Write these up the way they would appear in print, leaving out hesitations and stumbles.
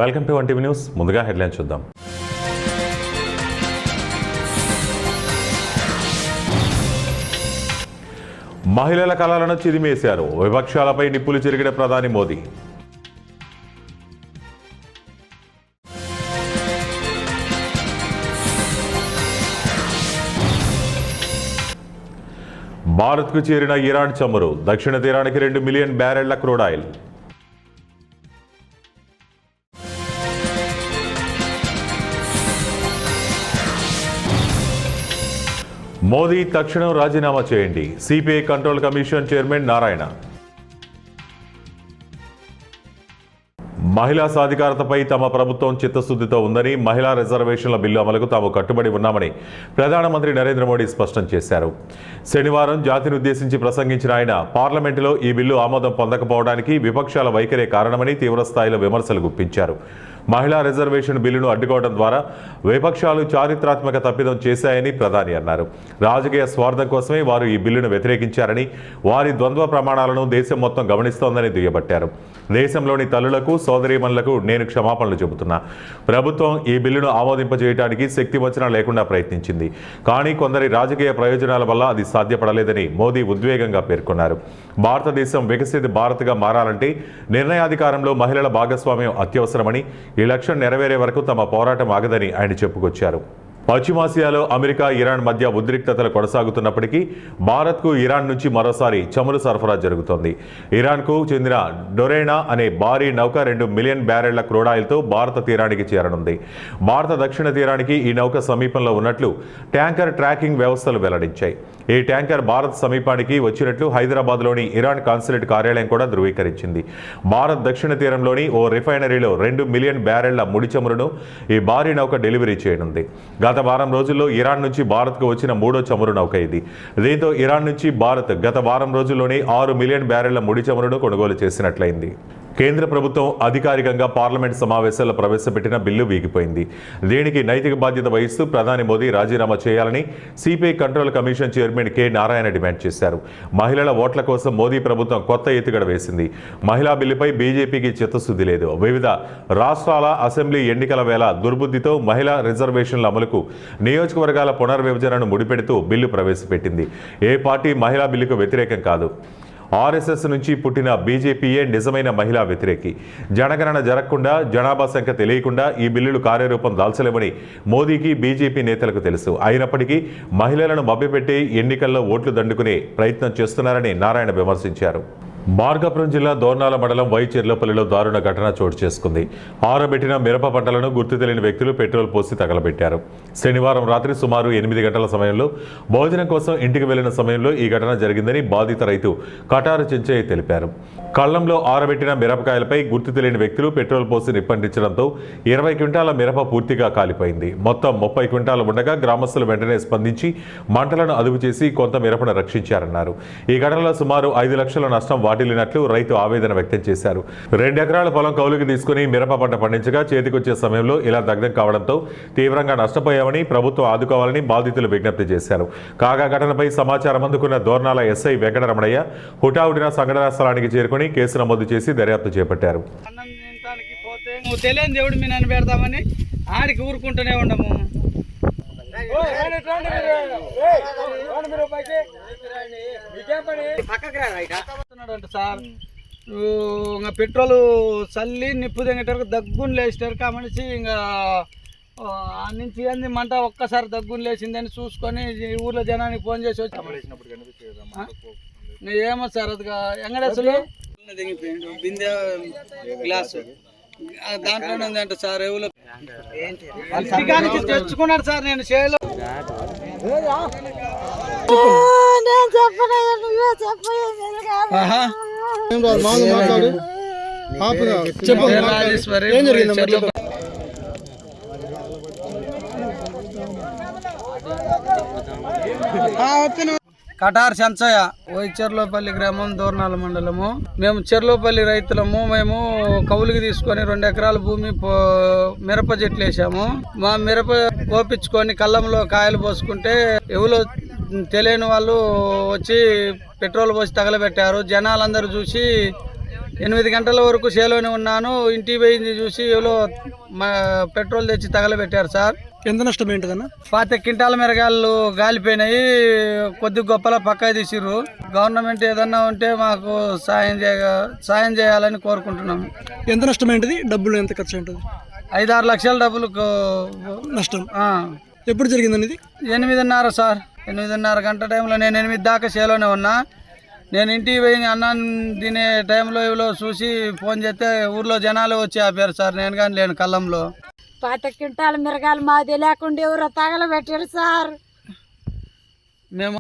Welcome to 1TV news. ముందుగా headlines చూద్దాం. మహిళల కళలను చిదిమేశారు, విపక్షాలపై నిప్పులు చెరిగిన ప్రధాని మోదీ. భారత్కు చేరిన ఇరాన్ చమురు, దక్షిణ తీరానికి 2 మిలియన్ బ్యారెళ్ల క్రూడ్ ఆయిల్. మోదీ తక్షణం రాజీనామా చేయండి, CPI control commission chairman Narayana. మహిళా సాధికారతపై తమ ప్రభుత్వం చిత్తశుద్ధితో ఉందని, మహిళా రిజర్వేషన్ల బిల్లు అమలుకు తాము కట్టుబడి ఉన్నామని ప్రధానమంత్రి నరేంద్ర మోడీ స్పష్టం చేశారు. శనివారం జాతిని ఉద్దేశించి ప్రసంగించిన ఆయన పార్లమెంటులో ఈ బిల్లు ఆమోదం పొందకపోవడానికి విపక్షాల వైఖరే కారణమని తీవ్రస్థాయిలో విమర్శలు గుప్పించారు. మహిళా రిజర్వేషన్ బిల్లును అడ్డుకోవడం ద్వారా విపక్షాలు చారిత్రాత్మక తప్పిదం చేశాయని ప్రధాని అన్నారు. రాజకీయ స్వార్థం కోసమే వారు ఈ బిల్లును వ్యతిరేకించారని, వారి ద్వంద్వ ప్రమాణాలను దేశం మొత్తం గమనిస్తోందని దుయ్యబట్టారు. దేశంలోని తల్లులకు, సోదరీమణులకు నేను క్షమాపణలు చెబుతున్నా. ప్రభుత్వం ఈ బిల్లును ఆమోదింపజేయడానికి శక్తివంచన లేకుండా ప్రయత్నించింది, కానీ కొందరి రాజకీయ ప్రయోజనాల వల్ల అది సాధ్యపడలేదని మోదీ ఉద్వేగంగా పేర్కొన్నారు. భారతదేశం వికసిత భారత్గా మారాలంటే నిర్ణయాధికారంలో మహిళల భాగస్వామ్యం అత్యవసరమని, ఈ లక్ష్యం నెరవేరే వరకు తమ పోరాటం ఆగదని ఆయన చెప్పుకొచ్చారు. పశ్చిమాసియాలో అమెరికా, ఇరాన్ మధ్య ఉద్రిక్తతలు కొనసాగుతున్నప్పటికీ భారత్కు ఇరాన్ నుంచి మరోసారి చమురు సరఫరా జరుగుతోంది. ఇరాన్కు చెందిన డొరేనా అనే భారీ నౌక 2 మిలియన్ బ్యారెళ్ల క్రూడాయిల్తో భారత తీరానికి చేరనుంది. భారత దక్షిణ తీరానికి ఈ నౌక సమీపంలో ఉన్నట్లు ట్యాంకర్ ట్రాకింగ్ వ్యవస్థలు వెల్లడించాయి. ఈ ట్యాంకర్ భారత్ సమీపానికి వచ్చినట్లు హైదరాబాద్లోని ఇరాన్ కాన్సులేట్ కార్యాలయం కూడా ధృవీకరించింది. భారత్ దక్షిణ తీరంలోని ఓ రిఫైనరీలో 2 మిలియన్ బ్యారెళ్ల ముడి చమురును ఈ భారీ నౌక డెలివరీ చేయనుంది. గత వారం రోజుల్లో ఇరాన్ నుంచి భారత్కు వచ్చిన 3వ చమురు నౌక ఇది. దీంతో ఇరాన్ నుంచి భారత్ గత వారం రోజుల్లోనే 6 మిలియన్ బ్యారెళ్ల ముడి చమురును కొనుగోలు చేసినట్లయింది. కేంద్ర ప్రభుత్వం అధికారికంగా పార్లమెంట్ సమావేశాల్లో ప్రవేశపెట్టిన బిల్లు వీగిపోయింది. దీనికి నైతిక బాధ్యత వహిస్తూ ప్రధాని మోదీ రాజీనామా చేయాలని CPI control commission chairman K Narayana demand చేశారు. మహిళల ఓట్ల కోసం మోదీ ప్రభుత్వం కొత్త ఎత్తుగడ వేసింది. మహిళా బిల్లుపై బీజేపీకి చిత్తశుద్ధి లేదు. వివిధ రాష్ట్రాల అసెంబ్లీ ఎన్నికల వేళ దుర్బుద్ధితో మహిళా రిజర్వేషన్ల అమలుకు నియోజకవర్గాల పునర్విభజనను ముడిపెడుతూ బిల్లు ప్రవేశపెట్టింది. ఏ పార్టీ మహిళా బిల్లుకు వ్యతిరేకం కాదు. ఆర్ఎస్ఎస్ నుంచి పుట్టిన బీజేపీయే నిజమైన మహిళా వ్యతిరేకి. జనగణన జరగకుండా, జనాభా సంఖ్య తెలియకుండా ఈ బిల్లులు కార్యరూపం దాల్చలేమని మోదీకి, బీజేపీ నేతలకు తెలుసు. అయినప్పటికీ మహిళలను మభ్యపెట్టి ఎన్నికల్లో ఓట్లు దండుకునే ప్రయత్నం చేస్తున్నారని నారాయణ విమర్శించారు. మార్కాపురం జిల్లా దోర్నాల మండలం వై చెర్లోపల్లిలో దారుణ ఘటన చోటు చేసుకుంది. ఆరబెట్టిన మిరప పంటలను గుర్తు తెలియని వ్యక్తులు పెట్రోల్ పోసి తగలబెట్టారు. శనివారం రాత్రి సుమారు 8 గంటల సమయంలో భోజనం కోసం ఇంటికి వెళ్లిన సమయంలో ఈ ఘటన జరిగిందని బాధిత రైతు కటారు చెంచయ్య తెలిపారు. కళ్లంలో ఆరబెట్టిన మిరపకాయలపై గుర్తు తెలియని వ్యక్తులు పెట్రోల్ పోసి నిప్పంటించడంతో 20 క్వింటాల మిరప పూర్తిగా కాలిపోయింది. మొత్తం 30 క్వింటాలు ఉండగా గ్రామస్తులు వెంటనే స్పందించి మంటలను అదుపు చేసి కొంత మిరపను రక్షించారన్నారు. ఈ ఘటనలో సుమారు 5 లక్షల నష్టం వాటిల్లినట్లు రైతు ఆవేదన వ్యక్తం చేశారు. 2 ఎకరాల పొలం కౌలుకి తీసుకుని మిరప పంట పండించగా చేతికొచ్చే సమయంలో ఇలా దగ్ధం కావడంతో తీవ్రంగా నష్టపోయామని, ప్రభుత్వం ఆదుకోవాలని బాధితులు విజ్ఞప్తి చేశారు. కాగా ఘటనపై సమాచారం అందుకున్న దోర్నాల ఎస్ఐ వెంకటరమణయ్య హుటాహుటిన సంఘటనా స్థలానికి చేరుకుని కేసు నమోదు చేసి దర్యాప్తు చేపట్టారు. తెలియని దేవుడు మీ నన్ను పెడతామని ఆడికి ఊరుకుంటూనే ఉండము. సార్ ఇంకా పెట్రోల్ చల్లి నిప్పు దిగేటరకు దగ్గుని లేచారు కా మనిషి. ఇంకా ఆ నుంచి ఏంది మంట ఒక్కసారి దగ్గుని లేచిందని చూసుకొని ఊర్లో జనానికి ఫోన్ చేసి వచ్చి ఏమో సార్ అది ఎంగడేసులు బిందె గ్లాసు దాంట్లోనే ఉందంట సార్. ఎవరు తెచ్చుకున్నాడు సార్. నేను చేయలో కటార్ చెంచయ్య, చెర్లోపల్లి గ్రామం, దోర్నాల మండలము. మేము చెర్లోపల్లి రైతులము. మేము కౌలుకి తీసుకొని 2 ఎకరాల భూమి మిరప చెట్లు వేసాము. మా మిరప కోపించుకొని కళ్ళంలో కాయలు పోసుకుంటే ఎవరో తెలియని వాళ్ళు వచ్చి పెట్రోల్ పోసి తగలబెట్టారు. జనాలందరూ చూసి 8 గంటల వరకు చేలోనే ఉన్నాను. ఇంటికి పోయింది చూసి ఎవరో పెట్రోల్ తెచ్చి తగలబెట్టారు సార్. ఎంత నష్టం ఏంటిదన్న? 5 క్వింటాల మిరగాయలు గాలిపోయినాయి. కొద్ది గొప్పల పక్క తీసిర్రు. గవర్నమెంట్ ఏదన్నా ఉంటే మాకు సాయం చేయాలని కోరుకుంటున్నాము. ఎంత నష్టం ఏంటిది? డబ్బులు ఎంత ఖర్చు ఉంటుంది? 5-6 లక్షల డబ్బులు నష్టం. ఎప్పుడు జరిగిందని? ఇది 8:30 సార్. 8:30 గంట టైంలో నేను 8 దాకా చేలోనే ఉన్నా. నేను ఇంటికి పోయి అన్నం తినే టైంలో ఎవరో చూసి ఫోన్ చేస్తే ఊర్లో జనాలు వచ్చి ఆపారు సార్. నేను కానీ లేను కళ్ళంలో. 5 క్వింటాల మిరగాయలు మాది లేకుండా ఎవరో తగలబెట్టారు సార్.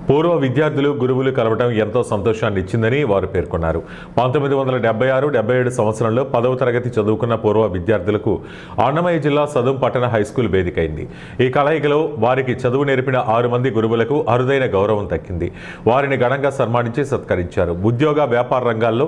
పూర్వ విద్యార్థులు గురువులు కలవడం ఎంతో సంతోషాన్ని ఇచ్చిందని వారు పేర్కొన్నారు. 1976-77 సంవత్సరంలో 10వ తరగతి చదువుకున్న పూర్వ విద్యార్థులకు అన్నమయ్య జిల్లా సదుం పట్టణ హైస్కూల్ వేదికైంది. ఈ కలయికలో వారికి చదువు నేర్పిన 6 మంది గురువులకు అరుదైన గౌరవం దక్కింది. వారిని ఘనంగా సన్మానించి సత్కరించారు. ఉద్యోగ వ్యాపార రంగాల్లో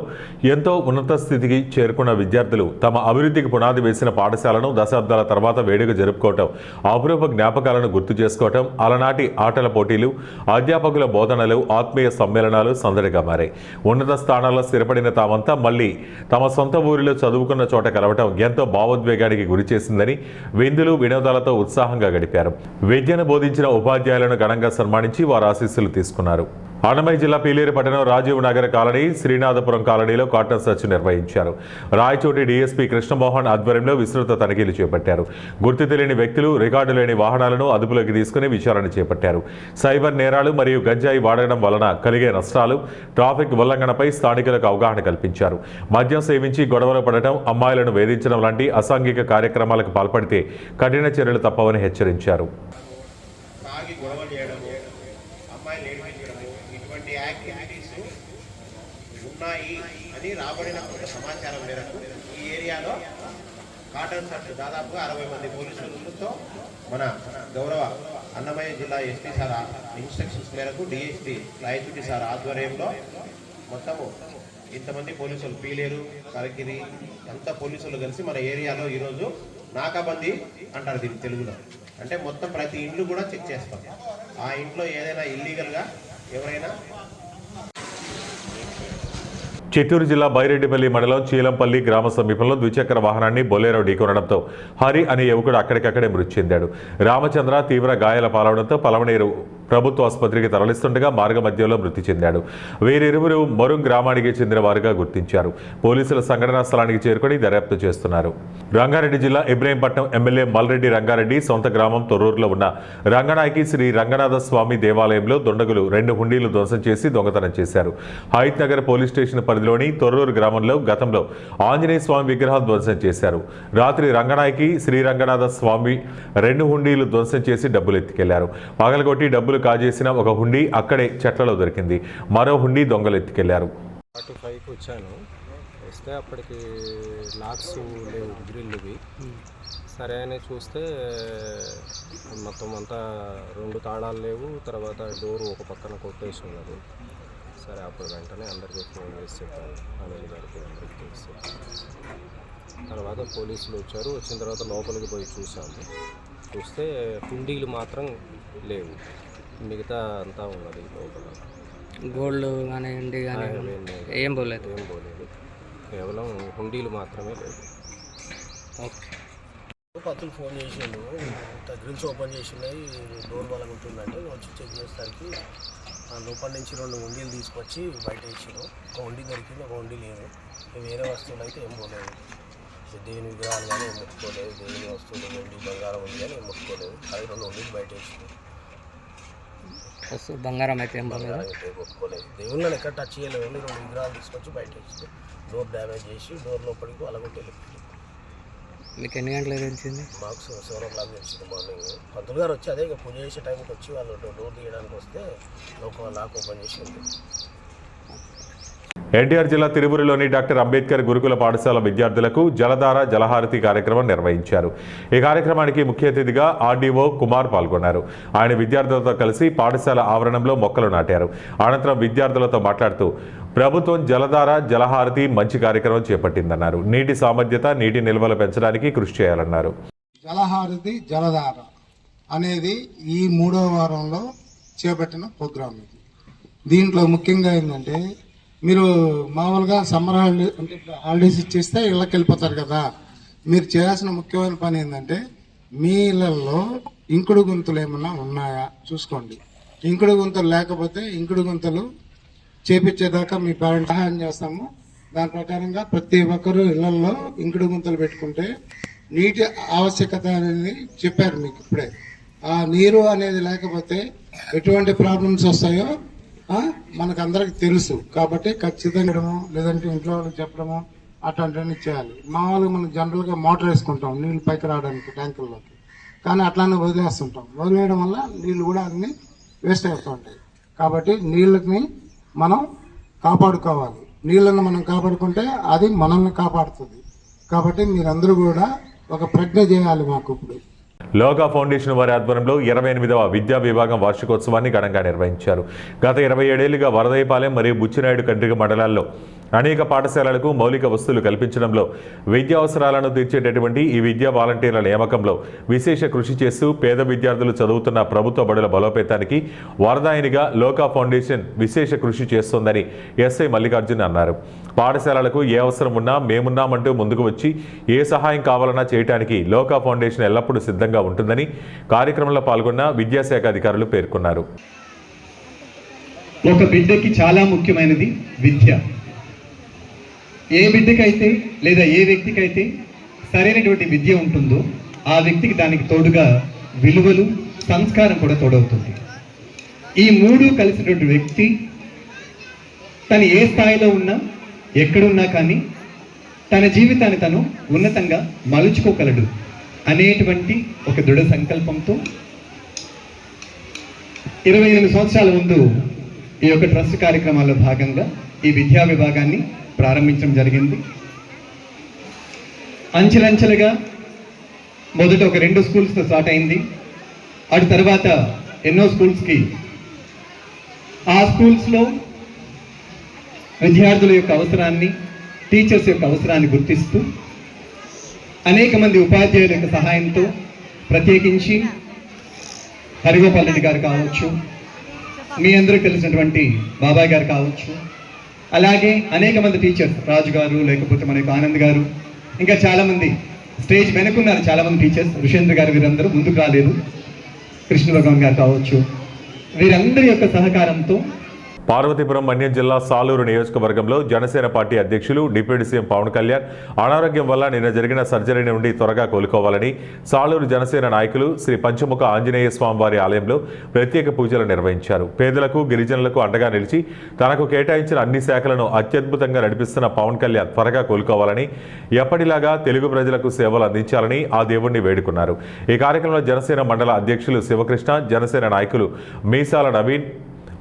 ఎంతో ఉన్నత స్థితికి చేరుకున్న విద్యార్థులు తమ అభివృద్ధికి పునాది వేసిన పాఠశాలను దశాబ్దాల తర్వాత వేడుక జరుపుకోవటం, అపురూప జ్ఞాపకాలను గుర్తు చేసుకోవటం, అలనాటి ఆటల పోటీలు, అధ్యాపకుల బోధనలు, ఆత్మీయ సమ్మేళనాలు సందడిగా మారాయి. ఉన్నత స్థానాల్లో స్థిరపడిన తామంతా మళ్లీ తమ సొంత ఊరిలో చదువుకున్న చోట కలవటం ఎంతో భావోద్వేగానికి గురి చేసిందని విందులు వినోదాలతో ఉత్సాహంగా గడిపారు. విద్యను బోధించిన ఉపాధ్యాయులను ఘనంగా సన్మానించి వారు ఆశీస్సులు తీసుకున్నారు. అన్నమయ్య జిల్లా పీలేరు పట్టణం రాజీవ్ నగర్ కాలనీ, శ్రీనాథపురం కాలనీలో కాటన్ సెర్చ్ నిర్వహించారు. రాయచోటి డీఎస్పీ కృష్ణమోహన్ ఆధ్వర్యంలో విస్తృత తనిఖీలు చేపట్టారు. గుర్తు తెలియని వ్యక్తులు, రికార్డు లేని వాహనాలను అదుపులోకి తీసుకుని విచారణ చేపట్టారు. సైబర్ నేరాలు మరియు గంజాయి వాడడం వలన కలిగే నష్టాలు, ట్రాఫిక్ ఉల్లంఘనపై స్థానికులకు అవగాహన కల్పించారు. మద్యం సేవించి గొడవలు పడటం, అమ్మాయిలను వేధించడం లాంటి అసాంఘిక కార్యక్రమాలకు పాల్పడితే కఠిన చర్యలు తప్పవని హెచ్చరించారు. ఉన్నాయి అని రాబడిన కొంత సమాచారం మేరకు ఈ ఏరియాలో కాటన్ సెర్చ్ దాదాపుగా 60 మంది పోలీసులతో మన గౌరవ అన్నమయ్య జిల్లా ఎస్పీ సార్ ఇన్స్ట్రక్షన్స్ మేరకు డిఎస్పీ రాయచూటి సార్ ఆధ్వర్యంలో మొత్తము ఇంతమంది పోలీసులు, పీలేరు, కరకిరి అంతా పోలీసులు కలిసి మన ఏరియాలో ఈరోజు నాకాబందీ అంటారు దీన్ని తెలుగులో. అంటే మొత్తం ప్రతి ఇండ్లు కూడా చెక్ చేస్తాం. ఆ ఇంట్లో ఏదైనా ఇల్లీగల్గా ఎవరైనా. చిత్తూరు జిల్లా బైరెడ్డిపల్లి మండలం చీలంపల్లి గ్రామ సమీపంలో ద్విచక్ర వాహనాన్ని బొలేరో ఢీకొనడంతో హరి అనే యువకుడు అక్కడికక్కడే మృతి చెందాడు. రామచంద్ర తీవ్ర గాయాల పాలవడంతో పలమనేరు ప్రభుత్వ ఆసుపత్రికి తరలిస్తుండగా మార్గ మధ్యలో మృతి చెందాడు. వీరిరువురు మొరుం గ్రామానికి చెందిన వారుగా గుర్తించారు. పోలీసులు సంఘటనా స్థలానికి చేరుకుని దర్యాప్తు చేస్తున్నారు. రంగారెడ్డి జిల్లా ఇబ్రహీంపట్నం ఎమ్మెల్యే మల్రెడ్డి రంగారెడ్డి సొంత గ్రామం తొర్రూరులో ఉన్న రంగనాయకి శ్రీ రంగనాథ స్వామి దేవాలయంలో దుండగులు 2 హుండీలు ధ్వంసం చేసి దొంగతనం చేశారు. హైత్ నగర్ పోలీస్ స్టేషన్ పరిధిలోని తొర్రూరు గ్రామంలో గతంలో ఆంజనేయ స్వామి విగ్రహం ధ్వంసం చేశారు. రాత్రి రంగనాయకి శ్రీ రంగనాథ స్వామి 2 హుండీలు ధ్వంసం చేసి డబ్బులు ఎత్తుకెళ్లారు. పగలగొట్టి డబ్బులు కాజేసిన ఒక హుండీ అక్కడే చెట్లలో దొరికింది. మరో హుండీ దొంగలు ఎత్తుకెళ్లారు. 45కి వచ్చాను. వస్తే అప్పటికి లాక్స్ లేవు, గ్రిల్లువి. సరే అని చూస్తే మొత్తం అంతా 2 తాళాలు లేవు. తర్వాత డోరు ఒక పక్కన కొట్టేసి ఉన్నది. సరే అప్పుడు వెంటనే అందరికీ ఫోన్ చేసి చెప్పాను, అనిల్ గారికి అందరికీ తెలిసి. తర్వాత పోలీసులు వచ్చారు. వచ్చిన తర్వాత లోపలికి పోయి చూసాము. చూస్తే హుండీలు మాత్రం లేవు, మిగతా అంతా ఉన్నది లోపల. గోల్డ్ కానివ్వండి ఏం పోలేదు. కేవలం హుండీలు మాత్రమే లేవు. పత్తులు ఫోన్ చేసిండు, గ్రిల్స్ ఓపెన్ చేసి ఉన్నాయి, డోర్ వాళ్ళ ఉంటుందంటే వచ్చి చెక్ చేసేసరికి లోపల నుంచి 2 హుండీలు తీసుకొచ్చి బయట వేసారు. ఒక హుండీ దొరికింది, ఒక హుండీ లేదు. వేరే వస్తువులు అయితే ఏం పోలేదు. దేవుని విగ్రహాలు కానీ ఏం ముట్టుకోలేదు. దేవుని వస్తువులు, వెండి, బంగారం ఉంది కానీ ఏం ముట్టుకోలేదు. అది 2 హుండీలు బయట వేసారు. బంగారం అయితే ఏం ముట్టుకోలేదు. దేవుళ్ళని ఎక్కడ టచ్ చేయలేదు. 2 విగ్రహాలు తీసుకొచ్చి బయట వేసి డోర్ డ్యామేజ్ చేసి డోర్ లోపలికి అలగొట్టి. మీకు ఎన్ని గంటలకు తెలిసింది? మాకు 7 o'clock తెలిసింది మార్నింగ్. పంతులు గారు వచ్చి అదే పూజ చేసే టైంకి వచ్చి వాళ్ళు డోర్ తీయడానికి వస్తే ఒక లాక్ ఓపెన్ చేసింది. ఎన్టీఆర్ జిల్లా తిరువురులోని డాక్టర్ అంబేద్కర్ గురుకుల పాఠశాల విద్యార్థులకు జలధార జలహారతి కార్యక్రమం నిర్వహించారు. ఈ కార్యక్రమానికి ముఖ్య అతిథిగా ఆర్డీఓ కుమార్ పాల్గొన్నారు. ఆయన విద్యార్థులతో కలిసి పాఠశాల ఆవరణంలో మొక్కలు నాటారు. అనంతరం విద్యార్థులతో మాట్లాడుతూ ప్రభుత్వం జలధార జలహారతి మంచి కార్యక్రమం చేపట్టిందన్నారు. నీటి సామర్థ్యత, నీటి నిల్వలు పెంచడానికి కృషి చేయాలన్నారు. జలహారతి జలధార అనేది ఈ 3వ వారంలో చేపట్టిన ప్రోగ్రాం ఇది. దీంట్లో ముఖ్యంగా ఏంటంటే మీరు మామూలుగా సమ్మర్ హాలిడేస్ అంటే హాలిడేస్ ఇచ్చేస్తే ఇళ్ళకి వెళ్ళిపోతారు కదా. మీరు చేయాల్సిన ముఖ్యమైన పని ఏంటంటే మీ ఇళ్ళల్లో ఇంకుడు గుంతలు ఏమన్నా ఉన్నాయా చూసుకోండి. ఇంకుడు గుంతలు లేకపోతే ఇంకుడు గుంతలు చేపించేదాకా మీ పేరెంట్ సహాయం చేస్తాము. దాని ప్రకారంగా ప్రతి ఒక్కరూ ఇళ్లలో ఇంకుడు గుంతలు పెట్టుకుంటే నీటి ఆవశ్యకత అనేది చెప్పారు మీకు ఇప్పుడే. ఆ నీరు అనేది లేకపోతే ఎటువంటి ప్రాబ్లమ్స్ వస్తాయో మనకు అందరికి తెలుసు. కాబట్టి ఖచ్చితంగా లేదంటే ఇంట్లో వాళ్ళకి చెప్పడము అట్లాంటివన్నీ చేయాలి. మామూలుగా మనం జనరల్గా మోటార్ వేసుకుంటాం నీళ్ళు పైకి రావడానికి ట్యాంకుల్లోకి, కానీ అట్లానే వదిలేస్తుంటాం. వదిలేయడం వల్ల నీళ్ళు కూడా అన్ని వేస్ట్ అవుతూ ఉంటాయి. కాబట్టి నీళ్ళని మనం కాపాడుకోవాలి. నీళ్ళను మనం కాపాడుకుంటే అది మనల్ని కాపాడుతుంది. కాబట్టి మీరందరూ కూడా ఒక ప్రజ్ఞ చేయాలి. మాకు ఇప్పుడు లోకా ఫౌండేషన్ వారి ఆధ్వర్యంలో 28వ విద్యా విభాగం వార్షికోత్సవాన్ని ఘనంగా నిర్వహించారు. గత 27 ఏళ్లుగా వరదైపాలెం మరియు బుచ్చినాయుడు కండ్రిగ మండలాల్లో అనేక పాఠశాలలకు మౌలిక వసతులు కల్పించడంలో విద్యా అవసరాలను తీర్చేటటువంటి ఈ విద్యా వాలంటీర్ల నియామకంలో విశేష కృషి చేస్తూ పేద విద్యార్థులు చదువుతున్న ప్రభుత్వ బడుల బలోపేతానికి వరదాయినిగా లోకా ఫౌండేషన్ విశేష కృషి చేస్తోందని ఎస్ఐ మల్లికార్జున్ అన్నారు. పాఠశాలలకు ఏ అవసరం ఉన్నా మేమున్నామంటూ ముందుకు వచ్చి ఏ సహాయం కావాలన్నా చేయడానికి లోకా ఫౌండేషన్ ఎల్లప్పుడూ సిద్ధంగా ఉంటుందని కార్యక్రమంలో పాల్గొన్న విద్యాశాఖ అధికారులు పేర్కొన్నారు. ఒక బిడ్డకి చాలా ముఖ్యమైనది విద్య. ఏ బిడ్డకైతే లేదా ఏ వ్యక్తికైతే సరైనటువంటి విద్య ఉంటుందో ఆ వ్యక్తికి దానికి తోడుగా విలువలు, సంస్కారం కూడా తోడవుతుంది. ఈ మూడు కలిసినటువంటి వ్యక్తి తను ఏ స్థాయిలో ఉన్నా ఎక్కడున్నా కానీ తన జీవితాన్ని తను ఉన్నతంగా మలుచుకోగలడు అనేటువంటి ఒక దృఢ సంకల్పంతో 28 సంవత్సరాల ముందు ఈ యొక్క ట్రస్ట్ కార్యక్రమాల్లో భాగంగా ఈ విద్యా విభాగాన్ని ప్రారంభించడం జరిగింది. అంచెలంచెలుగా మొదట ఒక 2 స్కూల్స్తో స్టార్ట్ అయింది. అటు తర్వాత ఎన్నో స్కూల్స్కి ఆ స్కూల్స్లో విద్యార్థుల యొక్క అవసరాన్ని, టీచర్స్ యొక్క అవసరాన్ని గుర్తిస్తూ అనేక మంది ఉపాధ్యాయుల యొక్క సహాయంతో, ప్రత్యేకించి హరిగోపాల్ రెడ్డి గారు కావచ్చు, మీ అందరికీ తెలిసినటువంటి బాబాయ్ గారు కావచ్చు, అలాగే అనేక మంది టీచర్స్, రాజు గారు, లేకపోతే మనకు ఆనంద్ గారు, ఇంకా చాలామంది స్టేజ్ వెనుకున్నారు చాలామంది టీచర్స్, ఋషేంద్ర గారు, వీరందరూ ముందుకు రాలేదు, కృష్ణ భగవాన్ గారు కావచ్చు, వీరందరి యొక్క సహకారంతో పార్వతీపురం మన్యం జిల్లా సాలూరు నియోజకవర్గంలో జనసేన పార్టీ అధ్యక్షులు డిప్యూటీ సీఎం పవన్ కళ్యాణ్ అనారోగ్యం వల్ల నిన్న జరిగిన సర్జరీ నుండి త్వరగా కోలుకోవాలని సాలూరు జనసేన నాయకులు శ్రీ పంచముఖ ఆంజనేయ స్వామివారి ఆలయంలో ప్రత్యేక పూజలు నిర్వహించారు. పేదలకు, గిరిజనులకు అండగా నిలిచి తనకు కేటాయించిన అన్ని శాఖలను అత్యద్భుతంగా నడిపిస్తున్న పవన్ కళ్యాణ్ త్వరగా కోలుకోవాలని, ఎప్పటిలాగా తెలుగు ప్రజలకు సేవలు అందించాలని ఆ దేవుణ్ణి వేడుకున్నారు. ఈ కార్యక్రమంలో జనసేన మండల అధ్యక్షులు శివకృష్ణ, జనసేన నాయకులు మీసాల నవీన్,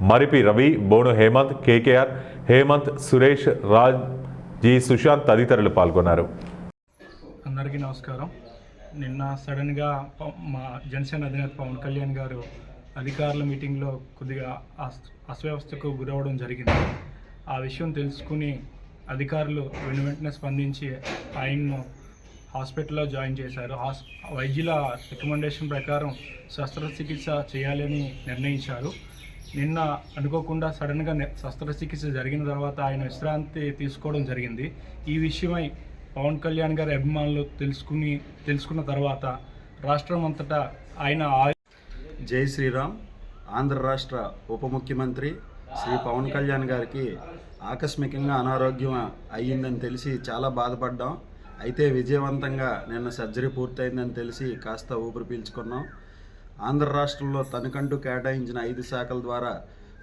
మరిపి రవి, బోను హేమంత్, కేకేఆర్, హేమంత్, సురేష్, రాజ్, జి సుశాంత్ తదితరులు పాల్గొన్నారు. అందరికీ నమస్కారం. నిన్న సడన్గా మా జనసేన అధినేత పవన్ కళ్యాణ్ గారు అధికారుల మీటింగ్లో కొద్దిగా అస్వస్థకు గురవడం జరిగింది. ఆ విషయం తెలుసుకుని అధికారులు వెంటనే స్పందించి ఆయన్ను హాస్పిటల్లో జాయిన్ చేశారు. వైద్యుల రికమెండేషన్ ప్రకారం శస్త్రచికిత్స చేయాలని నిర్ణయించారు. నిన్న అనుకోకుండా సడన్గా శస్త్రచికిత్స జరిగిన తర్వాత ఆయన విశ్రాంతి తీసుకోవడం జరిగింది. ఈ విషయమై పవన్ కళ్యాణ్ గారి అభిమానులు తెలుసుకున్న తర్వాత రాష్ట్రం అంతటా ఆయన జై శ్రీరామ్. ఆంధ్ర రాష్ట్ర ఉప ముఖ్యమంత్రి శ్రీ పవన్ కళ్యాణ్ గారికి ఆకస్మికంగా అనారోగ్యం అయ్యిందని తెలిసి చాలా బాధపడ్డాం. అయితే విజయవంతంగా నిన్న సర్జరీ పూర్తయిందని తెలిసి కాస్త ఊపిరి పీల్చుకున్నాం. ఆంధ్ర రాష్ట్రంలో తనకంటూ కేటాయించిన 5 శాఖల ద్వారా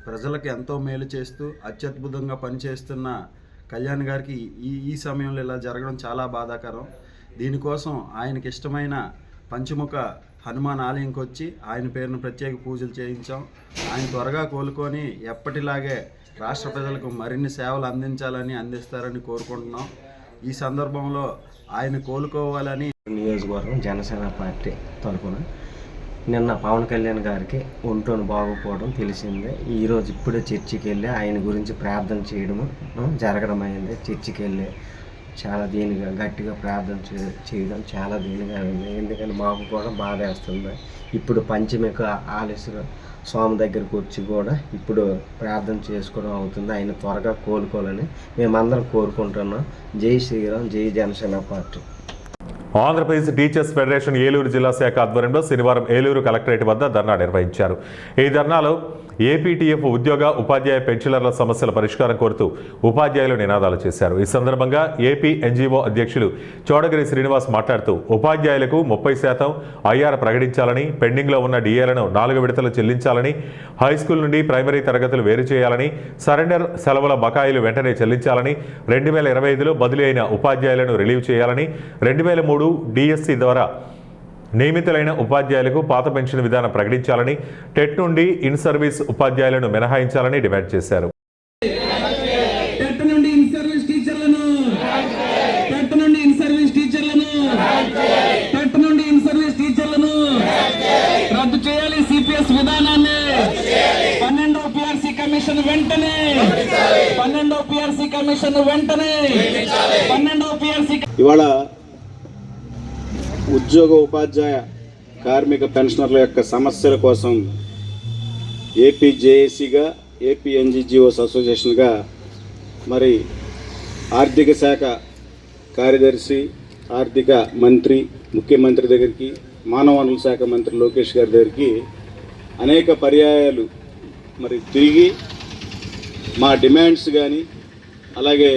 ప్రజలకు ఎంతో మేలు చేస్తూ అత్యద్భుతంగా పనిచేస్తున్న కళ్యాణ్ గారికి ఈ సమయంలో ఇలా జరగడం చాలా బాధాకరం. దీనికోసం ఆయనకి ఇష్టమైన పంచముఖ హనుమాన్ ఆలయంకి వచ్చి ఆయన పేరును ప్రత్యేక పూజలు చేయించాం. ఆయన త్వరగా కోలుకొని ఎప్పటిలాగే రాష్ట్ర ప్రజలకు మరిన్ని సేవలు అందిస్తారని కోరుకుంటున్నాం. ఈ సందర్భంలో ఆయన కోలుకోవాలని నియోజకవర్గం జనసేన పార్టీ తరఫున నిన్న పవన్ కళ్యాణ్ గారికి ఒంటోను బాగోపోవడం తెలిసిందే. ఈరోజు ఇప్పుడే చర్చికి వెళ్ళి ఆయన గురించి ప్రార్థన చేయడము జరగడం అయింది. చర్చికి వెళ్ళి చాలా దీనిగా గట్టిగా ప్రార్థన చేయడం చాలా దీనిగా ఉంది. ఎందుకంటే మాకు కూడా బాధ వేస్తుంది. ఇప్పుడు పంచమిక ఆలస్యం స్వామి దగ్గరకు వచ్చి కూడా ఇప్పుడు ప్రార్థన చేసుకోవడం అవుతుంది. ఆయన త్వరగా కోలుకోవాలని మేమందరం కోరుకుంటున్నాం. జై శ్రీరామ్, జై Janasena party. Andhra Pradesh teachers federation Eluru జిల్లా శాఖ ఆధ్వర్యంలో శనివారం ఏలూరు కలెక్టరేట్ వద్ద ధర్నా నిర్వహించారు. ఈ ధర్నాలో ఏపీటీఎఫ్ ఉద్యోగ ఉపాధ్యాయ పెన్షనర్ల సమస్యల పరిష్కారం కోరుతూ ఉపాధ్యాయులు నినాదాలు చేశారు. ఈ సందర్భంగా ఏపీ ఎన్జీఓ అధ్యక్షులు చోడగిరి శ్రీనివాస్ మాట్లాడుతూ ఉపాధ్యాయులకు 30% ఐఆర్ ప్రకటించాలని, పెండింగ్లో ఉన్న డిఏలను 4 విడతలు చెల్లించాలని, హైస్కూల్ నుండి ప్రైమరీ తరగతులు వేరు చేయాలని, సరెండర్ సెలవుల బకాయిలు వెంటనే చెల్లించాలని, 2025లో బదిలీ అయిన ఉపాధ్యాయులను రిలీవ్ చేయాలని, 2003 డిఎస్సి ద్వారా నియమితులైన ఉపాధ్యాయులకు పాత పెన్షన్ విధానం ప్రకటించాలని, టెట్ నుండి ఇన్ సర్వీస్ ఉపాధ్యాయులను మినహాయించాలని డిమాండ్ చేశారు. రద్దు చేయాలి సిపిఎస్ విధానాన్ని. 12వ పిఆర్సీ కమిషన్ వెంటనే 12వ పిఆర్సీ కమిషన్ వెంటనే 12వ పిఆర్సీ. ఇవాళ ఉద్యోగ ఉపాధ్యాయ కార్మిక పెన్షనర్ల యొక్క సమస్యల కోసం ఏపీ జేఏసీగా, ఏపీ ఎన్జీఓస్ అసోసియేషన్గా మరి ఆర్థిక శాఖ కార్యదర్శి, ఆర్థిక మంత్రి, ముఖ్యమంత్రి దగ్గరికి, మానవ వనరుల శాఖ మంత్రి లోకేష్ గారి దగ్గరికి అనేక పర్యాయాలు మరి తిరిగి మా డిమాండ్స్ కానీ అలాగే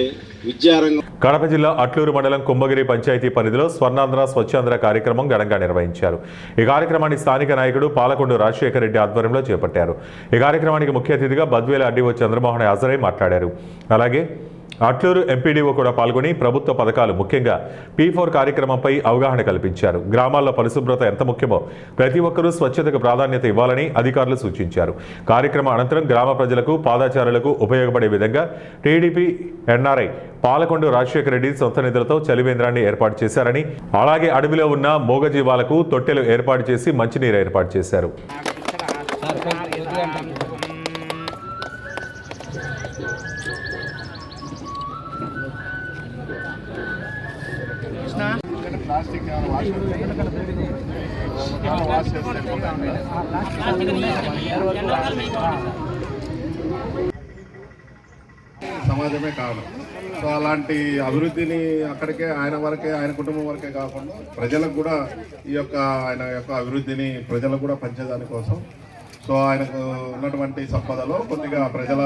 విద్యారంగం. కడప జిల్లా అట్లూరు మండలం కుంభగిరి పంచాయతీ పరిధిలో స్వర్ణాంధ్ర స్వచ్ఛాంధ్ర కార్యక్రమం ఘనంగా నిర్వహించారు. ఈ కార్యక్రమాన్ని స్థానిక నాయకుడు పాలకొండు రాజశేఖర రెడ్డి ఆధ్వర్యంలో చేపట్టారు. ఈ కార్యక్రమానికి ముఖ్య అతిథిగా బద్వేల ఆర్డీఓ చంద్రమోహన్ హాజరై మాట్లాడారు. అలాగే అట్లూరు ఎంపీడీఓ కూడా పాల్గొని ప్రభుత్వ పథకాలు ముఖ్యంగా P4 కార్యక్రమంపై అవగాహన కల్పించారు. గ్రామాల్లో పరిశుభ్రత ఎంత ముఖ్యమో ప్రతి ఒక్కరూ స్వచ్ఛతకు ప్రాధాన్యత ఇవ్వాలని అధికారులు సూచించారు. కార్యక్రమం అనంతరం గ్రామ ప్రజలకు, పాదచారులకు ఉపయోగపడే విధంగా టీడీపీ ఎన్ఆర్ఐ పాలకొండు రాజశేఖర రెడ్డి సొంత నిధులతో చలివేంద్రాన్ని ఏర్పాటు చేశారని, అలాగే అడవిలో ఉన్న మూగజీవాలకు తొట్టెలు ఏర్పాటు చేసి మంచినీరు ఏర్పాటు చేశారు. సమాజమే కారణం. సో అలాంటి అభివృద్ధిని అక్కడికే ఆయన వరకే, ఆయన కుటుంబం వరకే కాకుండా ప్రజలకు కూడా ఈ యొక్క ఆయన యొక్క అభివృద్ధిని ప్రజలకు కూడా పంచేదాని కోసం సో ఆయనకు ఉన్నటువంటి సంపదలో కొద్దిగా ప్రజల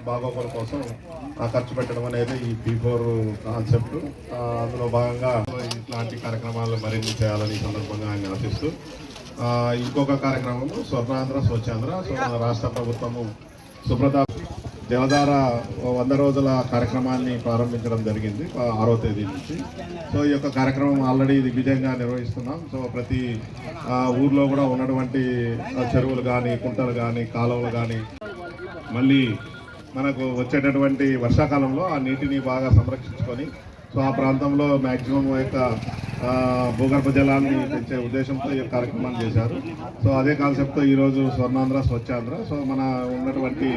బాగోగుల కోసం ఖర్చు పెట్టడం అనేది ఈ P4 కాన్సెప్ట్. అందులో భాగంగా ఇట్లాంటి కార్యక్రమాలు మరిన్ని చేయాలని సందర్భంగా ఆయన ఆశిస్తూ ఇంకొక కార్యక్రమం స్వర్ణాంధ్ర స్వచ్ఛాంధ్ర. సో మన రాష్ట్ర ప్రభుత్వము సుబ్రత జలధార 100 రోజుల కార్యక్రమాన్ని ప్రారంభించడం జరిగింది 6వ తేదీ నుంచి. సో ఈ యొక్క కార్యక్రమం ఆల్రెడీ దిగ్విజయంగా నిర్వహిస్తున్నాం. సో ప్రతి ఊర్లో కూడా ఉన్నటువంటి చెరువులు కానీ, కుంటలు కానీ, కాలువలు కానీ మళ్ళీ మనకు వచ్చేటటువంటి వర్షాకాలంలో ఆ నీటిని బాగా సంరక్షించుకొని సో ఆ ప్రాంతంలో మ్యాక్సిమం యొక్క భూగర్భ జలాన్ని పెంచే ఉద్దేశంతో ఈ కార్యక్రమాన్ని చేశారు. సో అదే కాన్సెప్ట్తో ఈరోజు స్వర్ణాంధ్ర స్వచ్ఛాంధ్ర. సో మన ఉన్నటువంటి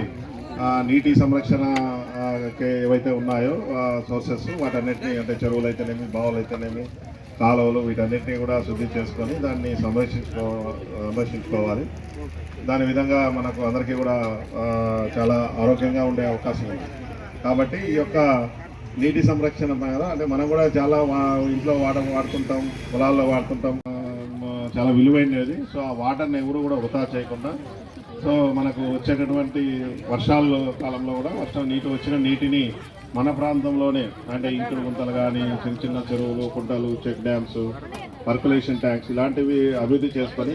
నీటి సంరక్షణ ఏవైతే ఉన్నాయో సోర్సెస్ వాటన్నిటిని, అంటే చెరువులు అయితేనేమి, బావులు అయితేనేమి, కాలువలు, వీటన్నిటినీ కూడా శుద్ధి చేసుకొని దాన్ని సంరక్షించుకోవాలి. దాని విధంగా మనకు అందరికీ కూడా చాలా ఆరోగ్యంగా ఉండే అవకాశం ఉంది. కాబట్టి ఈ యొక్క నీటి సంరక్షణ మీద అంటే మనం కూడా చాలా ఇంట్లో వాడుతుంటాం, పొలాల్లో వాడుతుంటాం, చాలా విలువైనది. సో ఆ వాటర్ని ఎవరు కూడా వృధా చేయకుండా సో మనకు వచ్చేటటువంటి వర్షాల కాలంలో కూడా నీటి వచ్చిన నీటిని మన ప్రాంతంలోనే, అంటే ఇంకుడు గుంతలు కానీ, చిన్న చిన్న చెరువులు, కుంటలు, చెక్ డ్యామ్స్, పర్కులేషన్ ట్యాంక్స్ ఇలాంటివి అభివృద్ధి చేసుకొని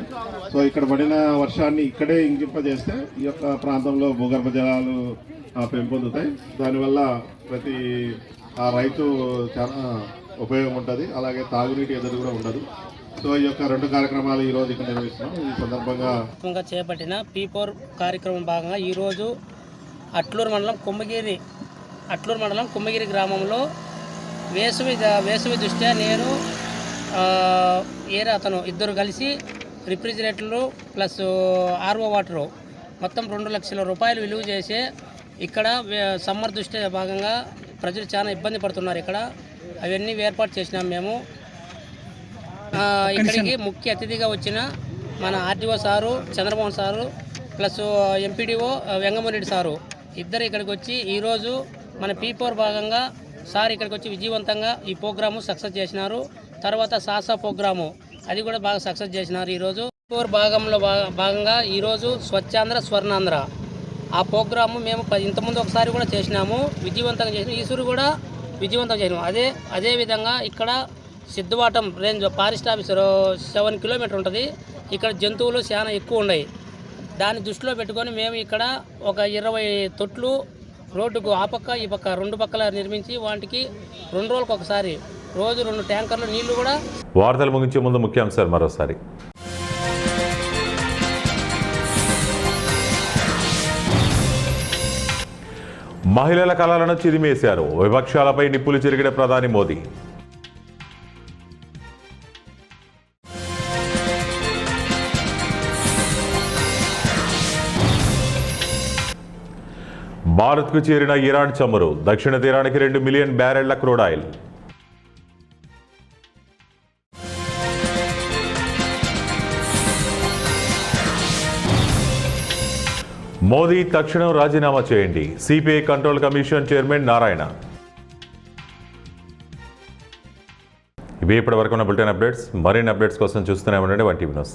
సో ఇక్కడ పడిన వర్షాన్ని ఇక్కడే ఇంకింపజేస్తే ఈ యొక్క ప్రాంతంలో భూగర్భ జలాలు పెంపొందుతాయి. దానివల్ల ప్రతి రైతు చాలా ఉపయోగం ఉంటుంది. అలాగే తాగునీటి ఎదురు కూడా ఉండదు. సో ఈ యొక్క 2 కార్యక్రమాలు ఈరోజు ఇక్కడ నిర్వహిస్తున్నాం. ఈ సందర్భంగా చేపట్టిన P4 కార్యక్రమం భాగంగా ఈరోజు అట్లూరు మండలం కుంభగిరి గ్రామంలో వేసవి దృష్ట్యా నేను అతను ఇద్దరు కలిసి రిఫ్రిజిరేటర్లు ప్లస్ ఆర్ఓ వాటరు మొత్తం 2 లక్షల రూపాయలు విలువ చేసి ఇక్కడ సమ్మర్ దృష్ట్యా భాగంగా ప్రజలు చాలా ఇబ్బంది పడుతున్నారు. ఇక్కడ అవన్నీ ఏర్పాటు చేసినాం మేము. ఇక్కడికి ముఖ్య అతిథిగా వచ్చిన మన RTO sir Chandramohan sir plus MPDO Vengamareddy sir ఇద్దరు ఇక్కడికి వచ్చి ఈరోజు మన P4 భాగంగా సార్ ఇక్కడికి వచ్చి విజయవంతంగా ఈ ప్రోగ్రాము సక్సెస్ చేసినారు. తర్వాత సాసా ప్రోగ్రాము అది కూడా బాగా సక్సెస్ చేసినారు. ఈరోజు P4 భాగంలో భాగంగా ఈరోజు స్వచ్ఛాంధ్ర స్వర్ణాంధ్ర ఆ ప్రోగ్రాము మేము ఇంతకుముందు ఒకసారి కూడా చేసినాము, విజయవంతంగా చేసినాము. ఈసూరు కూడా విజయవంతంగా చేసినాము. అదేవిధంగా ఇక్కడ సిద్ధవాటం రేంజ్ ఫారెస్ట్ ఆఫీసర్ 7 కిలోమీటర్ ఉంటుంది. ఇక్కడ జంతువులు చాలా ఎక్కువ ఉన్నాయి. దాన్ని దృష్టిలో పెట్టుకొని మేము ఇక్కడ ఒక 20 తొట్లు రోడ్డుకు ఆ పక్క ఈ పక్క 2 పక్కల నిర్మించి వాటికి 2 రోజులకు ఒకసారి రోజు 2 ట్యాంకర్లు నీళ్లు కూడా. వార్తలు ముగించే ముందు ముఖ్యాంశాలు మరోసారి. మహిళల కళలను చిదిమేశారు, విపక్షాలపై నిప్పులు చెరిగిన ప్రధాని మోదీ. భారత్కు చేరిన ఇరాన్ చమురు, దక్షిణ తీరానికి 2 మిలియన్ బ్యారెళ్ల క్రూడ్ ఆయిల్. మోదీ తక్షణం రాజీనామా చేయండి, CPI control commission chairman Narayana. ఇవి ఇప్పటి వరకు ఉన్న బులెటిన్ అప్డేట్స్. మరిన్ని అప్డేట్స్ కోసం చూస్తూనే ఉండండి 1 టీవీ న్యూస్.